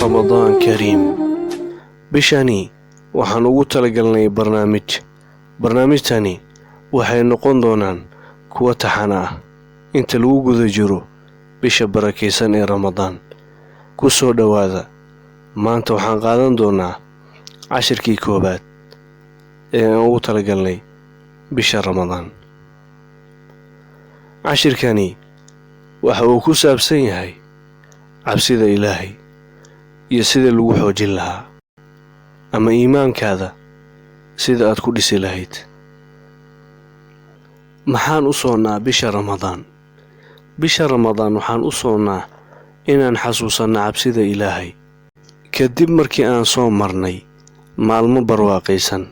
رمضان كريم بشاني waxaan ugu talagalnay barnaamijtani waxay noqon doonaan kuwa taxana ah inta lagu guda jiro bisha barakeysan ee Ramadaan. ku soo dhawaada maanta waxaan qaadan doonaa cashirkii koobaad ee aan ugu talagalnay bisha Ramadaan. cashirkani waxa uu ku saabsan yahay cabsida Ilaahay iyo sida lagu xoojin lahaa ama iimaankaada sida aad ku dhisi lahayd. maxaan u soonnaa bisha Ramadaan? bisha Ramadaan waxaan u soonnaa inaan xasuusanno cabsida Ilaahay kadib markii aan soo marnay maalmo barwaaqaysan.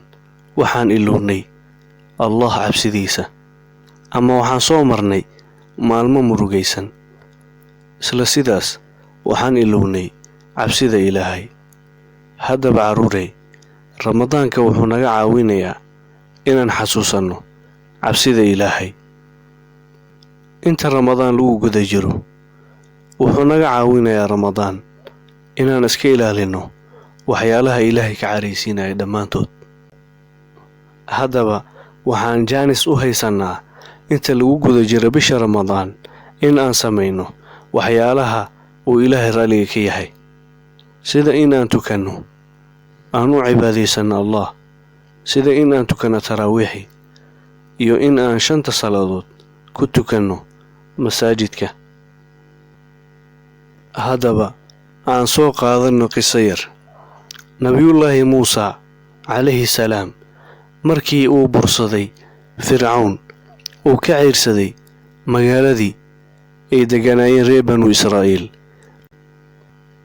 waxaan ilownay Allah cabsidiisa, ama waxaan soo marnay maalmo murugaysan. isla sidaas waxaan ilownay cabsida Ilaahay. haddaba caruurey, Ramadaanka wuxuu naga caawinayaa inaan xasuusanno cabsida Ilaahay. inta Ramadaan lagu guda jiro wuxuu naga caawinayaa Ramadaan inaan iska ilaalino waxyaalaha Ilaahay ka caraysiinaya dhammaantood. haddaba waxaan jaanis u haysannaa inta lagu guda jiro bisha Ramadaan in aan samayno waxyaalaha uu Ilaahay raaliga ka yahay, sida in aan tukanno, aan u cibaadaysanno Allah, sida in aan tukanno taraawiixi, iyo in aan 5 salaadood ku tukanno masaajidka. haddaba aan soo qaadanno qiso yar. nabiyullaahi Muusa calayhi salaam markii uu bursaday Fircawn uu ka ciirsaday magaaladii ay deganaayeen reer banu Israa'iil,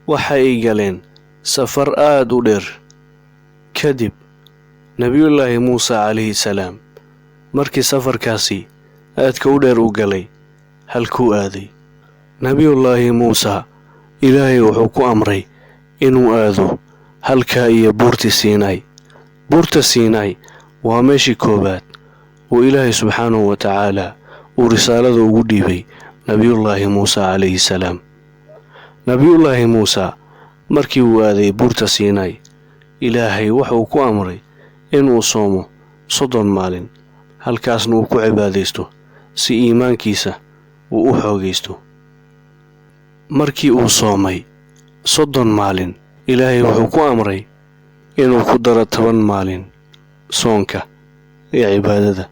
waxa ay galeen safar aad u dheer. kadib nabiyullaahi Muusa calayhi salaam markii safarkaasi aadka u dheer u galay, halkuu aaday? nabiyullaahi Muusa Ilaahay wuxuu ku amray inuu aado halka iyo buurta Siinaay. buurta Siinaay waa meeshii koobaad oo Ilaahay subxaanahu wa tacaala uu risaalada ugu dhiibay nabiyullaahi Muusa calayhi salaam. nabiyullaahi Muusa markii uu aaday buurta Siinaay, Ilaahay wuxuu ku amray inuu soomo 30 maalin, halkaasna uu ku cibaadaysto si iimaankiisa uu u xoogaysto. markii uu soomay 30 maalin, Ilaahay wuxuu ku amray inuu ku daro 10 maalin soonka iyo cibaadada.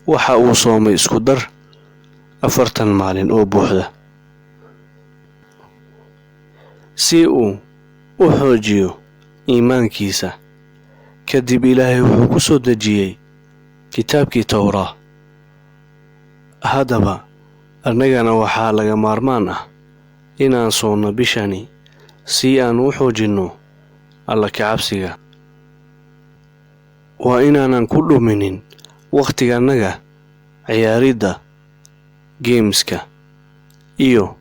waxa uu soomay isku dar 40 maalin oo buuxda si uu u xoojiyo iimaankiisa. kadib Ilaahay wuxuu ku soo dejiyey kitaabkii Tawraah. haddaba annagana waxaa laga maarmaan ah inaan soonno bishani si aan u xoojinno Alla ka cabsiga. waa inaanan ku dhuminin waqtigannaga ciyaaridda gameska iyo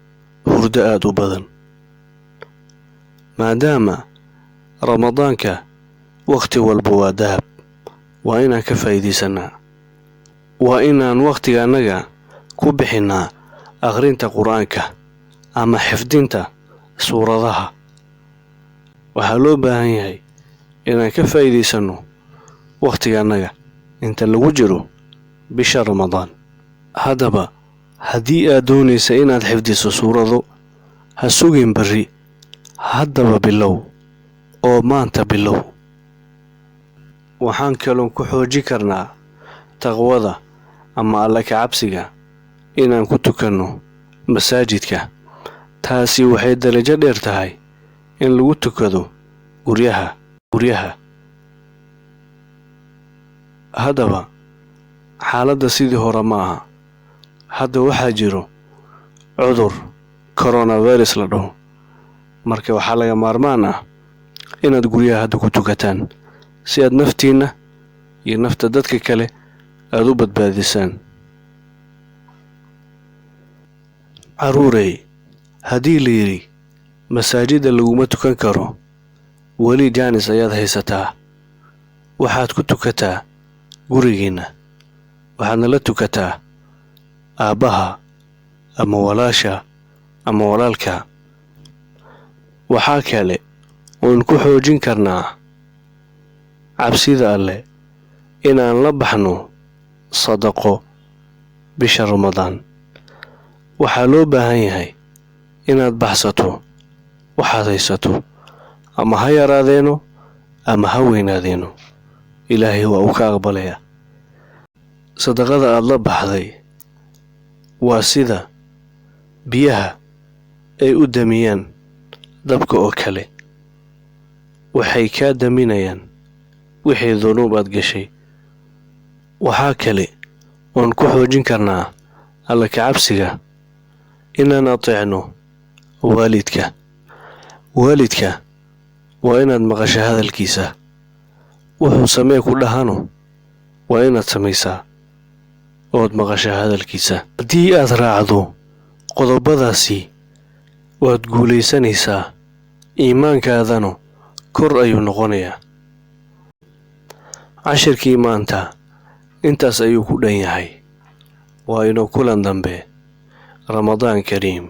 hurdo aad u badan, maadaama Ramadaanka waqti walba waa dahab. waa inaan ka faa'iidaysanaa. waa inaan waqtigannaga ku bixinnaa akhrinta Qur'aanka ama xifdinta suuradaha. waxaa loo baahan yahay inaan ka faa'iidaysanno waqtigannaga inta lagu jiro bisha Ramadaan. haddaba haddii aad doonaysa inaad xifdiso suurado, ha sugin berri. haddaba bilow oo maanta bilow. waxaan kaloon ku xoojin karnaa taqwada ama Alla ka cabsiga inaan ku tukanno masaajidka. taasi waxay darajo dheer tahay in lagu tukado guryaha. haddaba xaaladda sidii hore ma aha. hadda waxaa jiro cudur coronavirus la dhaho, marka waxaa laga maarmaan ah inaad guryaha hadda ku tukataan si aad naftiinna iyo nafta dadka kale aad u badbaadisaan. carruurey haddii la yidhi masaajidda laguma tukan karo weli jaanis ayaad haysataa. waxaad ku tukataa gurigiinna, waxaadna la tukataa aabbaha ama walaasha ama walaalka. waxaa kale oon ku xoojin karnaa cabsida alle inaan la baxno sadaqo bisha Ramadaan. waxaa loo baahan yahay inaad baxsato waxaad haysato, ama ha yaraadeeno ama ha weynaadeeno, ilaahay waa uu ka aqbalayaa. sadaqada aad la baxday waa sida biyaha ay u damiyaan dabka oo kale. waxay kaa daminayaan wixii dunuub aad gashay. waxaa kale oon ku xoojin karnaa alla ka cabsiga inaan ateecno waalidka. waalidka waa inaad maqasho hadalkiisa, wuxuu samee ku dhahano waa inaad samaysaa ood maqasho hadalkiisa. haddii aad raacdo qodobadaasi waad guulaysanaysaa, iimaankaadana kor ayuu noqonayaa. cashirkii maanta intaas ayuu ku dhan yahay. waa inuu kulan dambe. Ramadaan Kariim.